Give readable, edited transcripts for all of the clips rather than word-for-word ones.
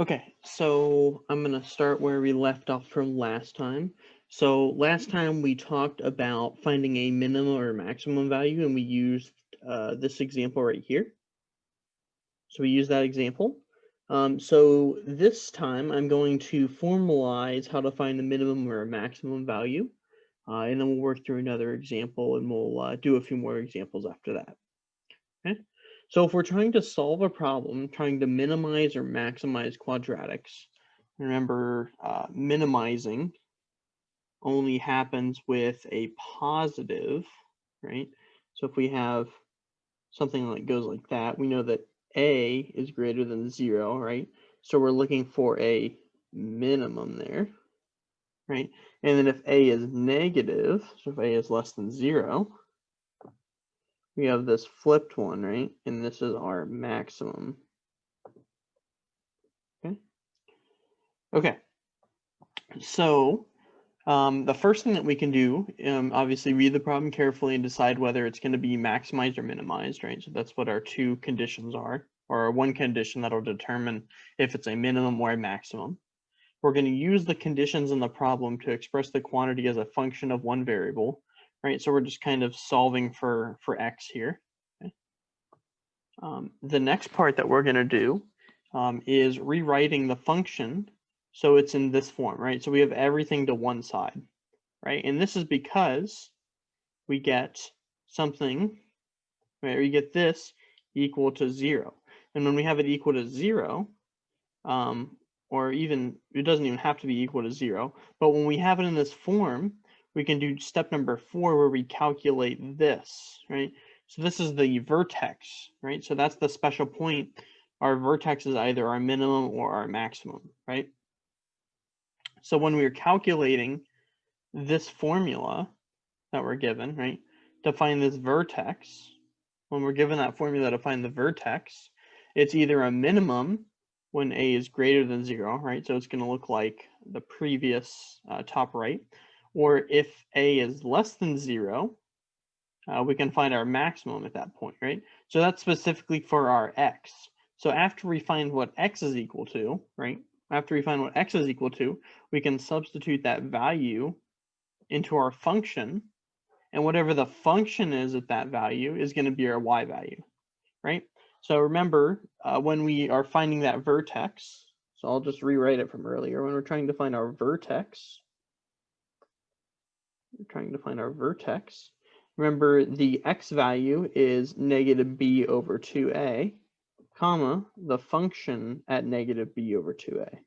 Okay, so I'm going to start where we left off from last time. So last time we talked about finding a minimum or maximum value, and we used this example right here. So we use that example. So this time I'm going to formalize how to find a minimum or a maximum value, and then we'll work through another example, and we'll do a few more examples after that. Okay. So if we're trying to solve a problem, trying to minimize or maximize quadratics, remember minimizing only happens with a positive, right? So if we have something that goes like that, we know that a is greater than 0, right? So we're looking for a minimum there, right? And then if a is negative, so if a is less than 0, we have this flipped one, right? And this is our maximum. Okay. Okay. So the first thing that we can do, obviously read the problem carefully and decide whether it's going to be maximized or minimized, right? So that's what our two conditions are, or one condition that'll determine if it's a minimum or a maximum. We're going to use the conditions in the problem to express the quantity as a function of one variable, right? So we're just kind of solving for x here. Okay? The next part that we're going to do is rewriting the function so it's in this form, right? So we have everything to one side, right? And this is because we get something, right? We get this equal to 0. And when we have it equal to 0, or even, it doesn't even have to be equal to 0, but when we have it in this form, we can do step number 4 where we calculate this, right? So this is the vertex, right? So that's the special point. Our vertex is either our minimum or our maximum, right? So when we are calculating this formula that we're given, right, to find this vertex, when we're given that formula to find the vertex, it's either a minimum when a is greater than 0, right? So it's going to look like the previous top right. Or if a is less than 0, we can find our maximum at that point, right? So that's specifically for our x. So after we find what x is equal to, right? After we find what x is equal to, we can substitute that value into our function, and whatever the function is at that value is going to be our y value, right? So remember, when we are finding that vertex, so I'll just rewrite it from earlier. When we're trying to find our vertex, remember the x value is negative b over 2a, comma, the function at negative b over 2a,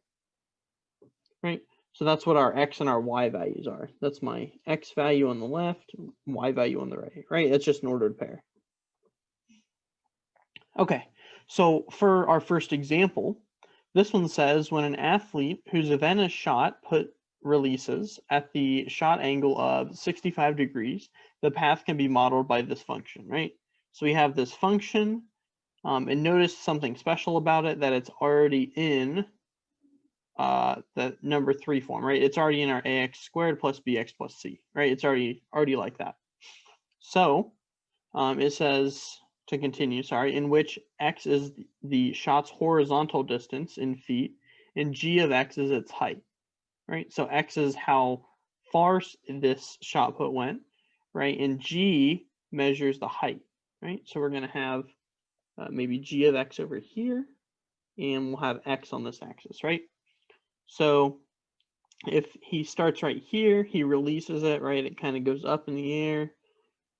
right? So that's what our x and our y values are. That's my x value on the left, y value on the right, right? That's just an ordered pair. Okay, so for our first example, this one says when an athlete whose event is shot releases at the shot angle of 65 degrees, the path can be modeled by this function, right? So we have this function, and notice something special about it, that it's already in the number 3 form, right? It's already in our ax squared plus bx plus c, right? It's already like that. So it says, to continue, sorry, in which x is the shot's horizontal distance in feet, and g of x is its height, right? So x is how far this shot put went, right? And g measures the height, right? So we're going to have maybe g of x over here, and we'll have x on this axis, right? So if he starts right here, he releases it, right? It kind of goes up in the air,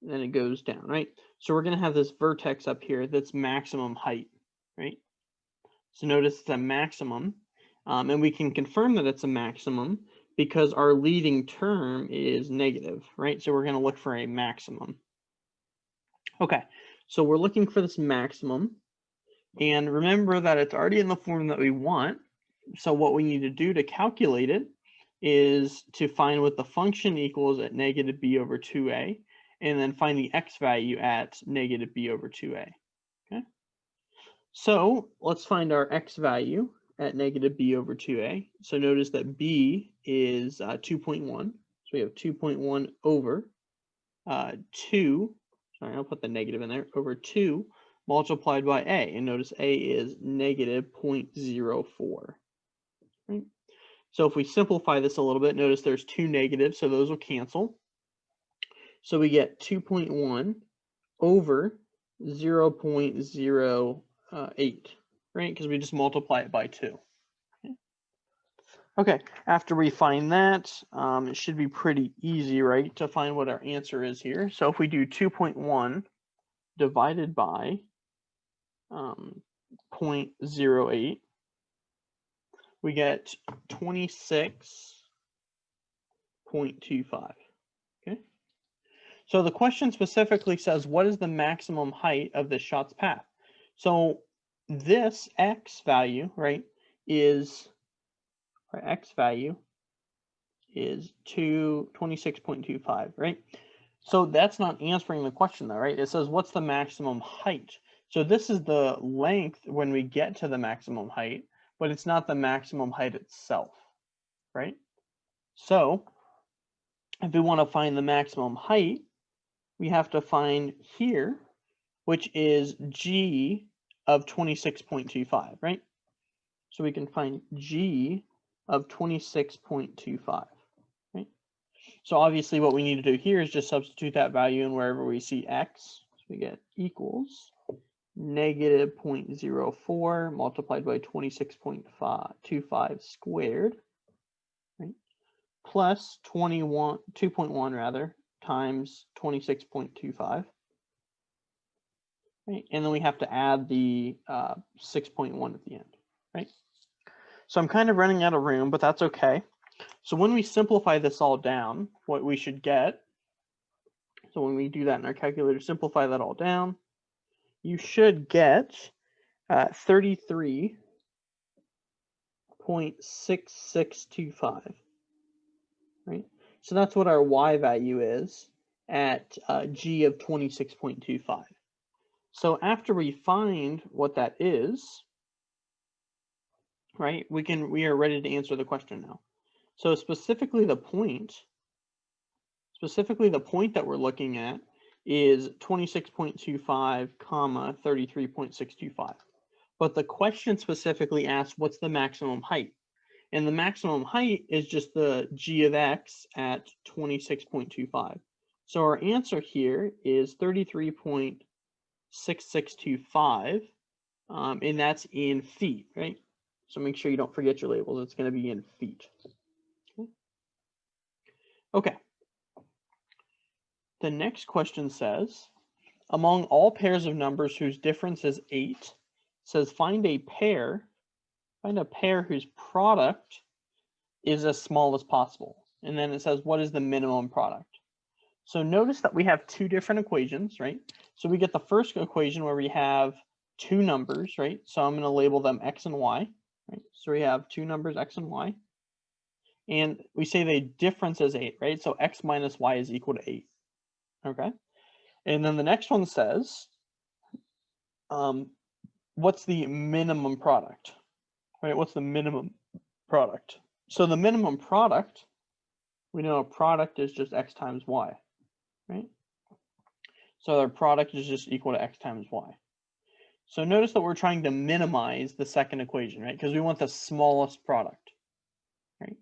and then it goes down, right? So we're going to have this vertex up here that's maximum height, right? So notice it's a maximum, and we can confirm that it's a maximum because our leading term is negative, right? So we're going to look for a maximum. Okay, so we're looking for this maximum, and remember that it's already in the form that we want. So what we need to do to calculate it is to find what the function equals at negative b over 2a, and then find the x value at negative b over 2a. Okay. So let's find our x value at negative b over 2a. So notice that b is 2.1. So we have 2.1 over 2. Sorry, I'll put the negative in there. Over 2 multiplied by a. And notice a is negative 0.04. right? So if we simplify this a little bit, notice there's two negatives, so those will cancel. So we get 2.1 over 0.08, right? Because we just multiply it by 2. Okay, after we find that, it should be pretty easy, right, to find what our answer is here. So if we do 2.1 divided by 0.08, we get 26.25. Okay. So the question specifically says, what is the maximum height of the shot's path? So this x value, right, is, our x value is 26.25, right? So that's not answering the question though, right? It says, what's the maximum height? So this is the length when we get to the maximum height, but it's not the maximum height itself, right? So if we want to find the maximum height, we have to find here, which is g of 26.25, right? So we can find g of 26.25, right? So obviously what we need to do here is just substitute that value in wherever we see x. So we get equals negative 0.04 multiplied by 26.25 squared, right? Plus 2.1 rather, times 26.25. Right? And then we have to add the 6.1 at the end, right? So I'm kind of running out of room, but that's okay. So when we simplify this all down, what we should get, so when we do that in our calculator, simplify that all down, you should get 33.6625, right? So that's what our y value is at g of 26.25. So after we find what that is, right, we are ready to answer the question now. So specifically the point that we're looking at is 26.25 comma 33.625. But the question specifically asks, what's the maximum height? And the maximum height is just the g of x at 26.25. So our answer here is 33.6625, and that's in feet, right? So make sure you don't forget your labels. It's going to be in feet. Okay. The next question says, among all pairs of numbers whose difference is 8, says find a pair whose product is as small as possible. And then it says, what is the minimum product? So notice that we have two different equations, right? So we get the first equation where we have two numbers, right? So I'm going to label them x and y, right? So we have two numbers, x and y. And we say the difference is 8, right? So x minus y is equal to 8, okay? And then the next one says, what's the minimum product, right? What's the minimum product? So the minimum product, we know a product is just x times y, right? So our product is just equal to x times y. So notice that we're trying to minimize the second equation, right? Because we want the smallest product, right?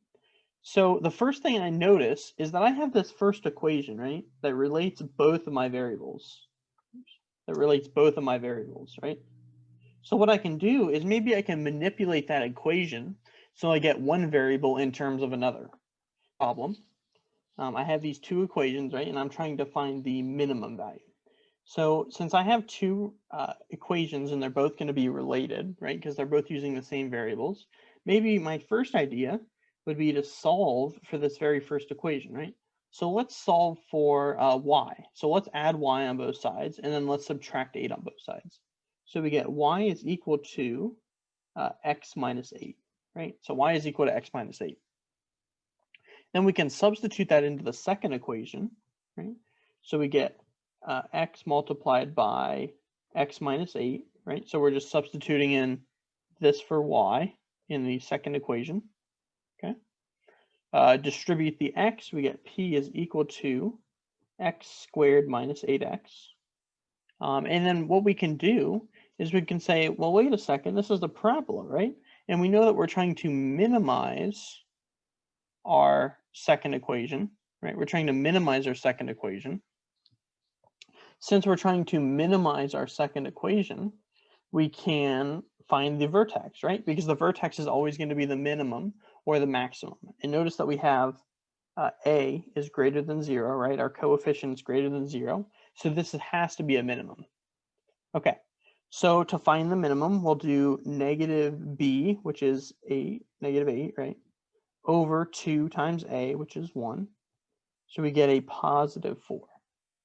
So the first thing I notice is that I have this first equation, right? That relates both of my variables. Right? So what I can do is maybe I can manipulate that equation so I get one variable in terms of another. Problem. I have these two equations, right? And I'm trying to find the minimum value. So since I have two equations and they're both going to be related, right? Because they're both using the same variables, maybe my first idea would be to solve for this very first equation, right? So let's solve for y. So let's add y on both sides, and then let's subtract 8 on both sides. So we get y is equal to x minus 8, right? So y is equal to x minus 8. Then we can substitute that into the second equation, right? So we get x multiplied by x minus 8, right? So we're just substituting in this for y in the second equation, okay? Distribute the x, we get p is equal to x squared minus 8x. And then what we can do is we can say, well, wait a second, this is the parabola, right? And we know that we're trying to minimize our second equation, right? We're trying to minimize our second equation. Since we're trying to minimize our second equation, we can find the vertex, right? Because the vertex is always going to be the minimum or the maximum. And notice that we have a is greater than 0, right? Our coefficient is greater than 0. So this has to be a minimum. Okay, so to find the minimum, we'll do negative b, which is 8, negative 8, right? Over 2 times a, which is 1. So we get a positive 4,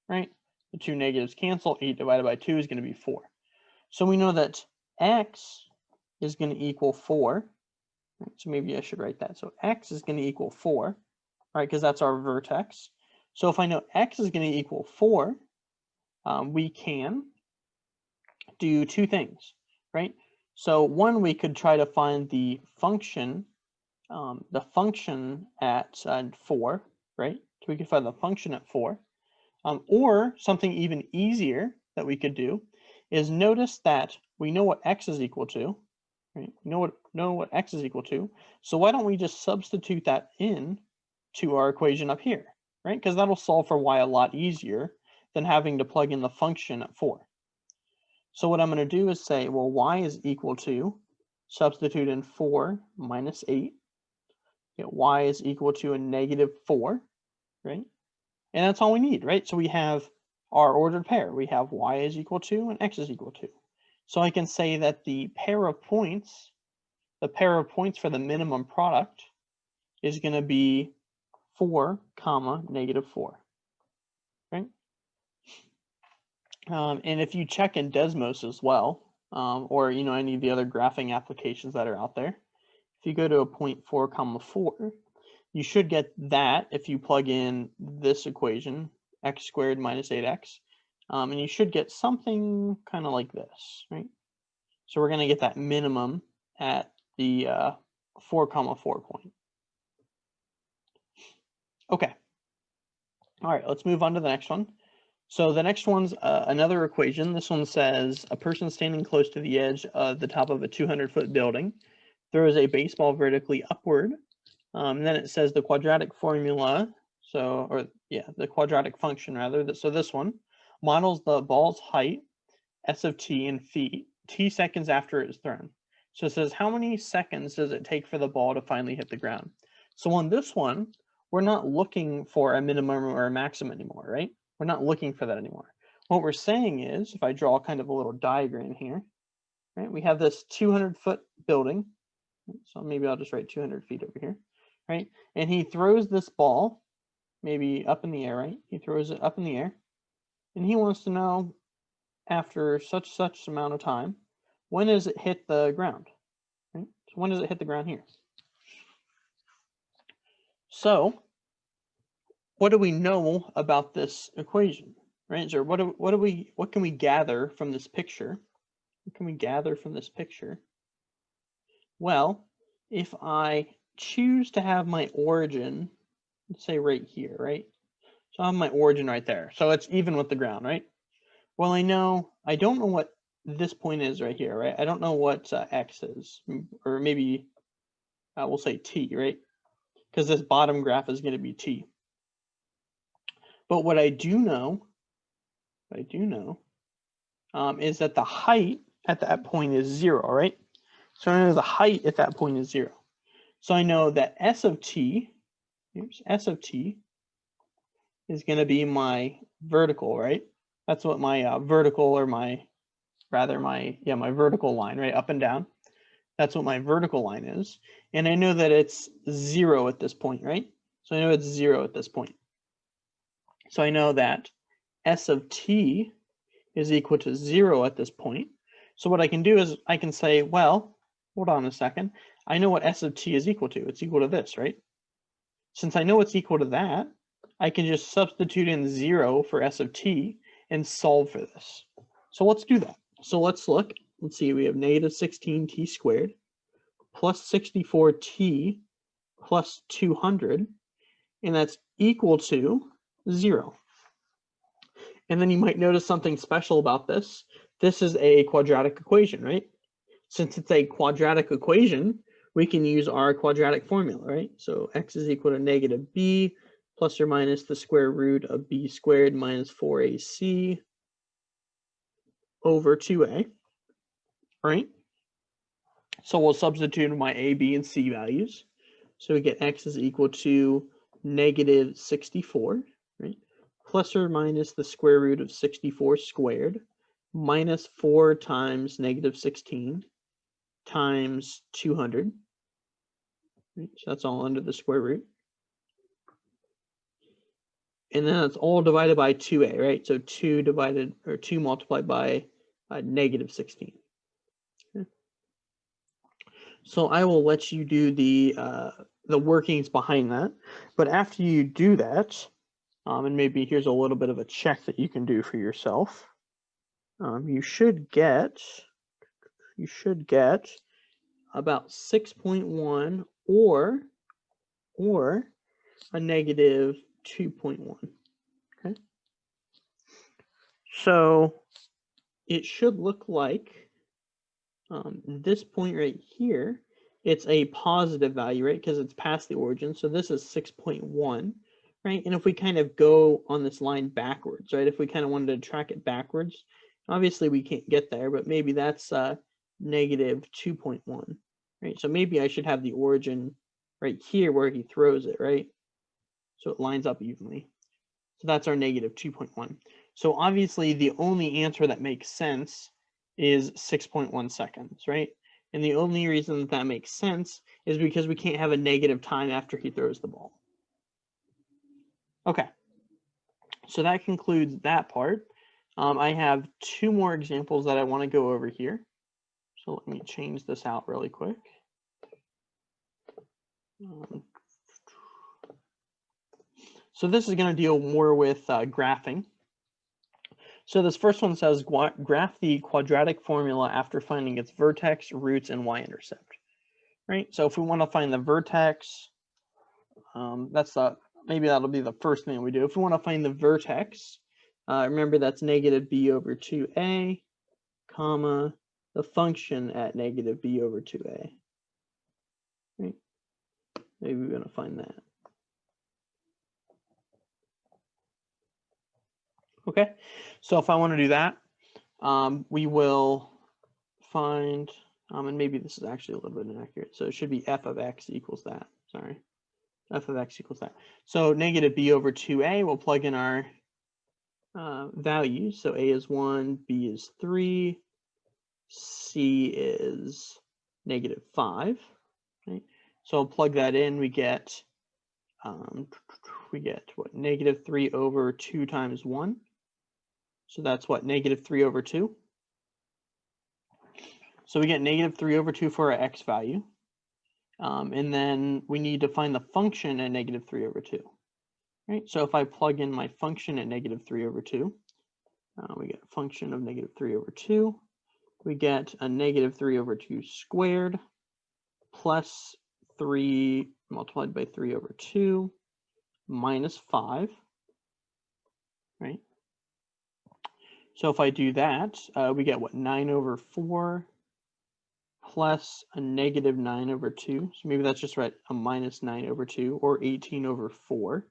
right? The two negatives cancel. 8 divided by 2 is going to be 4. So we know that x is going to equal 4. Right? So maybe I should write that. So x is going to equal 4, right? Because that's our vertex. So if I know x is going to equal 4, we can do two things, right? So one, we could try to find the function at 4, right? So we could find the function at 4. Or something even easier that we could do is notice that we know what x is equal to, right? We know what x is equal to. So why don't we just substitute that in to our equation up here, right? Because that'll solve for y a lot easier than having to plug in the function at 4. So what I'm going to do is say, well, y is equal to, substitute in 4 minus 8. Get y is equal to a negative 4, right? And that's all we need, right? So we have our ordered pair. We have y is equal to and x is equal to. So I can say that the pair of points for the minimum product is going to be 4 comma negative 4, right? And if you check in Desmos as well, or any of the other graphing applications that are out there, if you go to a point 4 comma 4, you should get that if you plug in this equation, x squared minus 8x, and you should get something kind of like this, right? So we're going to get that minimum at the 4 comma 4 point. Okay. All right, let's move on to the next one. So the next one's another equation. This one says a person standing close to the edge of the top of a 200-foot building throws a baseball vertically upward. And then it says the quadratic formula, the quadratic function rather. So this one models the ball's height, s of t in feet, t seconds after it is thrown. So it says how many seconds does it take for the ball to finally hit the ground? So on this one, we're not looking for a minimum or a maximum anymore, right? We're not looking for that anymore. What we're saying is, if I draw kind of a little diagram here, right? We have this 200-foot building. So maybe I'll just write 200 feet over here, right? And he throws this ball maybe up in the air, right? He throws it up in the air. And he wants to know, after such amount of time, when does it hit the ground, right? So when does it hit the ground here? So what do we know about this equation, right? So what can we gather from this picture? What can we gather from this picture? Well, if I choose to have my origin, let's say right here, right? So I have my origin right there. So it's even with the ground, right? Well, I don't know what this point is right here, right? I don't know what x is, or maybe we'll say t, right? Because this bottom graph is going to be t. But what I do know is that the height at that point is 0, right? So I know the height at that point is 0. So I know that s of t is going to be my vertical, right? That's what my vertical, or my vertical line, right, up and down. That's what my vertical line is. And I know that it's 0 at this point, right? So I know it's 0 at this point. So I know that s of t is equal to 0 at this point. So what I can do is I can say, well, hold on a second. I know what s of t is equal to. It's equal to this, right? Since I know it's equal to that, I can just substitute in 0 for s of t and solve for this. So let's do that. So let's look. Let's see, we have negative 16t squared plus 64t plus 200, and that's equal to 0. And then you might notice something special about this. This is a quadratic equation, right? since it's a quadratic equation, we can use our quadratic formula, right? So x is equal to negative b plus or minus the square root of b squared minus 4ac over 2a, right? So we'll substitute my a, b, and c values. So we get x is equal to negative 64, right? Plus or minus the square root of 64 squared minus 4 times negative 16 times 200. Right? So that's all under the square root. And then it's all divided by 2a, right? So 2 multiplied by negative 16. Okay. So I will let you do the workings behind that. But after you do that, and maybe here's a little bit of a check that you can do for yourself. You should get about 6.1 or a negative 2.1. Okay. So it should look like this point right here, it's a positive value, right? Because it's past the origin. So this is 6.1, right? And if we kind of go on this line backwards, right? If we kind of wanted to track it backwards, obviously we can't get there, but maybe that's negative 2.1, right? So maybe I should have the origin right here where he throws it, right? So it lines up evenly. So that's our negative 2.1. So obviously the only answer that makes sense is 6.1 seconds, right? And the only reason that that makes sense is because we can't have a negative time after he throws the ball. Okay, so that concludes that part. I have 2 more examples that I want to go over here. So let me change this out really quick. So this is going to deal more with graphing. So this first one says graph the quadratic formula after finding its vertex, roots, and y-intercept. Right. So if we want to find the vertex, maybe that'll be the first thing we do. If we want to find the vertex, remember that's negative b over 2a, comma the function at negative b over 2a. Right. Maybe we're going to find that. Okay, so if I want to do that, we will find, and maybe this is actually a little bit inaccurate, so it should be f of x equals that, sorry. F of x equals that. So negative b over 2a, we'll plug in our values. So a is 1, b is 3, c is negative 5. Right? So I'll plug that in, we get what, negative 3 over 2 times 1. So that's what, negative 3 over 2. So we get negative 3 over 2 for our x value. And then we need to find the function at negative 3 over 2. Right? So if I plug in my function at negative 3 over 2, we get a function of negative 3 over 2. We get a negative 3 over 2 squared plus 3 multiplied by 3 over 2 minus 5. Right? So if I do that, we get what, 9 over 4 plus a negative 9 over 2. So maybe that's just right, a minus 9 over 2, or 18 over 4.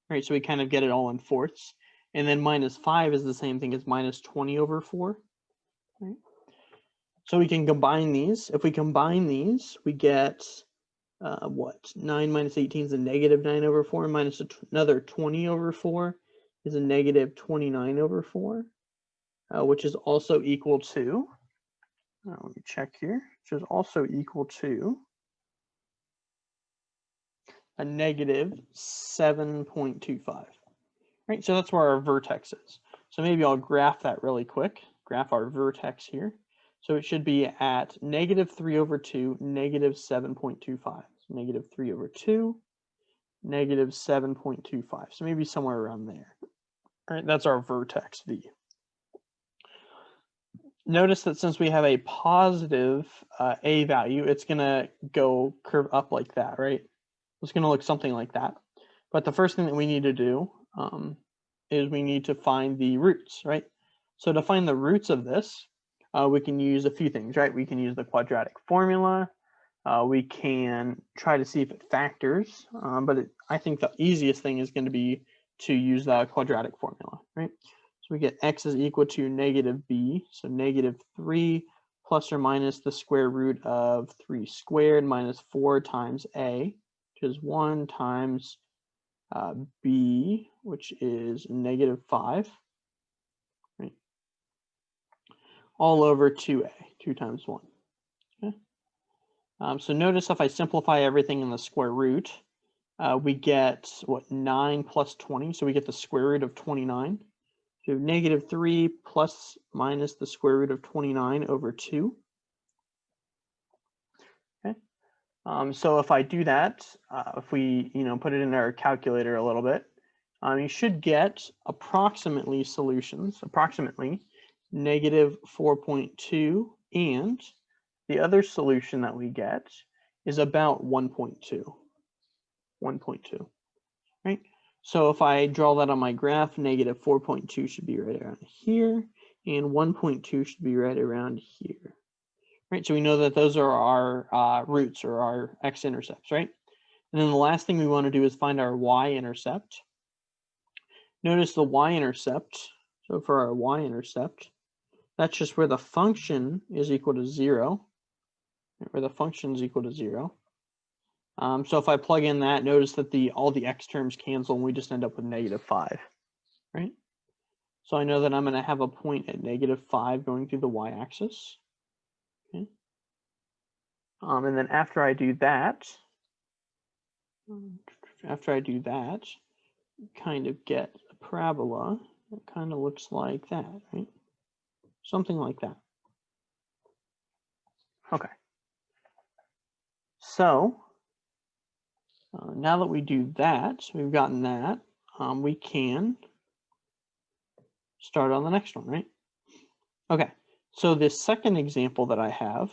Right, so we kind of get it all in fourths. And then minus 5 is the same thing as minus 20 over 4. Right? So we can combine these. If we combine these, we get what? 9 minus 18 is a negative 9 over 4, minus another 20 over 4 is a negative 29 over 4, which is also equal to, let me check here, which is also equal to a negative 7.25. Right, so that's where our vertex is. So maybe I'll graph that really quick, graph our vertex here. So it should be at negative 3 over 2, negative 7.25. So negative 3 over 2, negative 7.25. So maybe somewhere around there. All right, that's our vertex V. Notice that since we have a positive a value, it's going to go curve up like that, right? It's going to look something like that. But the first thing that we need to do is we need to find the roots, right? So to find the roots of this, we can use a few things, right? We can use the quadratic formula. We can try to see if it factors, but I think the easiest thing is going to be to use the quadratic formula, right? So we get x is equal to negative b, so negative 3 plus or minus the square root of 3 squared minus 4 times a, which is 1 times b, which is negative 5, right? All over 2a, 2 times 1. Okay. So notice if I simplify everything in the square root, we get, what, 9 plus 20, so we get the square root of 29. So negative 3 plus minus the square root of 29 over 2. Okay. So if I do that, if we put it in our calculator a little bit, you should get approximately solutions, approximately negative 4.2, and the other solution that we get is about 1.2. 1.2, right? So if I draw that on my graph, negative 4.2 should be right around here, and 1.2 should be right around here, right? So we know that those are our roots, or our x-intercepts, right? And then the last thing we want to do is find our y-intercept. Notice the y-intercept, so for our y-intercept, that's just where the function is equal to 0, where the function is equal to 0. So if I plug in that, notice that all the x terms cancel and we just end up with negative 5, right? So I know that I'm going to have a point at negative 5 going through the y-axis. Okay. And then after I do that, kind of get a parabola that kind of looks like that, right? Something like that. Okay. So now that we do that, we've gotten that, we can start on the next one, right? Okay, so this second example that I have,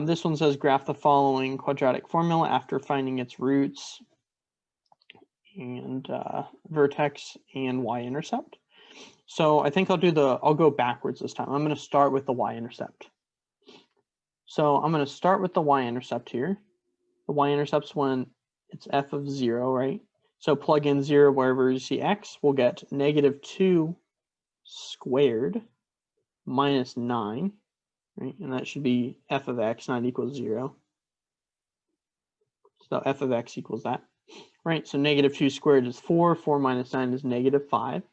this one says graph the following quadratic formula after finding its roots and vertex and y-intercept. So I think I'll go backwards this time. I'm going to start with the y-intercept. So I'm going to start with the y-intercept here. The y-intercept's when it's f of 0, right? So plug in 0 wherever you see x, we'll get negative 2 squared minus 9, right? And that should be f of x not equals 0. So f of x equals that, right? So negative 2 squared is 4. 4 minus 9 is negative 5.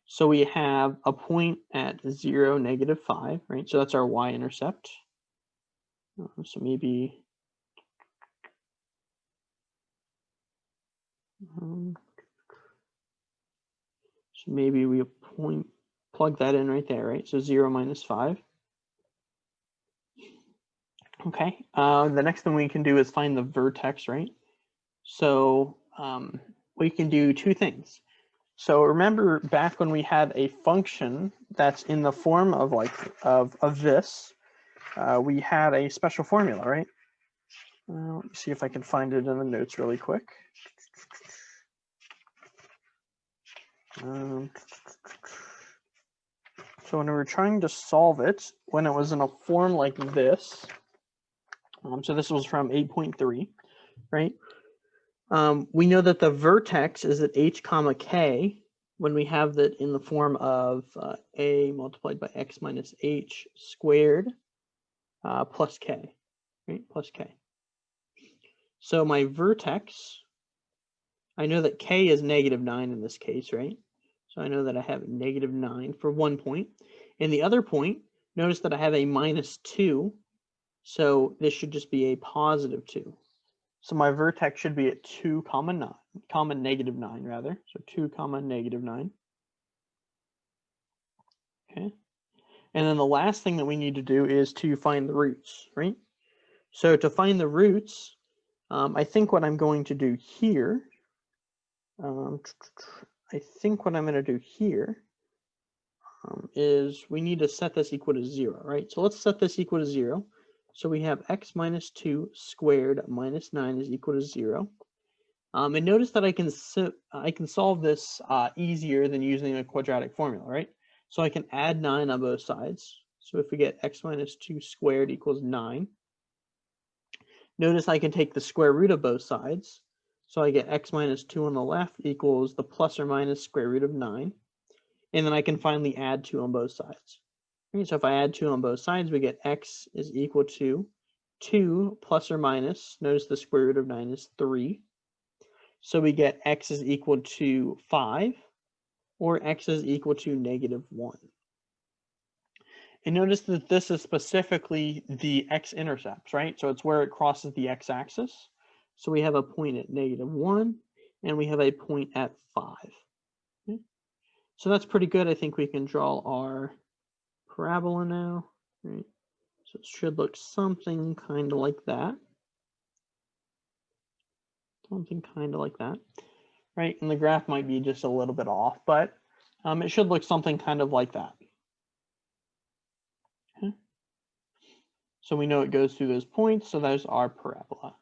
So we have a point at 0, negative 5, right? So that's our y-intercept. So maybe we plug that in right there, right? So 0 minus 5. Okay, the next thing we can do is find the vertex, right? So we can do two things. So remember back when we had a function that's in the form of of this, we had a special formula, right? Let me see if I can find it in the notes really quick. So when we were trying to solve it, when it was in a form like this, so this was from 8.3, right? We know that the vertex is at h comma k when we have that in the form of a multiplied by x minus h squared plus k, right? Plus k. So my vertex, I know that k is negative 9 in this case, right? So I know that I have negative 9 for one point. And the other point, notice that I have a minus 2. So this should just be a positive 2. So my vertex should be at 2 comma negative 9 rather. So 2 comma negative 9. Okay. And then the last thing that we need to do is to find the roots, right? So to find the roots, I think what I'm going to do here, is we need to set this equal to 0, right? So let's set this equal to 0. So we have x minus 2 squared minus 9 is equal to 0. And notice that I can solve this easier than using a quadratic formula, right? So I can add 9 on both sides. So if we get x minus 2 squared equals 9, notice I can take the square root of both sides. So I get x minus 2 on the left equals the plus or minus square root of 9. And then I can finally add 2 on both sides. Okay, so if I add 2 on both sides, we get x is equal to 2 plus or minus, notice the square root of 9 is 3. So we get x is equal to 5, or x is equal to negative 1. And notice that this is specifically the x-intercepts, right? So it's where it crosses the x-axis. So we have a point at negative 1, and we have a point at 5. Okay. So that's pretty good. I think we can draw our parabola now. Right? So it should look something kind of like that. Something kind of like that, right? And the graph might be just a little bit off, but it should look something kind of like that. Okay. So we know it goes through those points, so there's our parabola.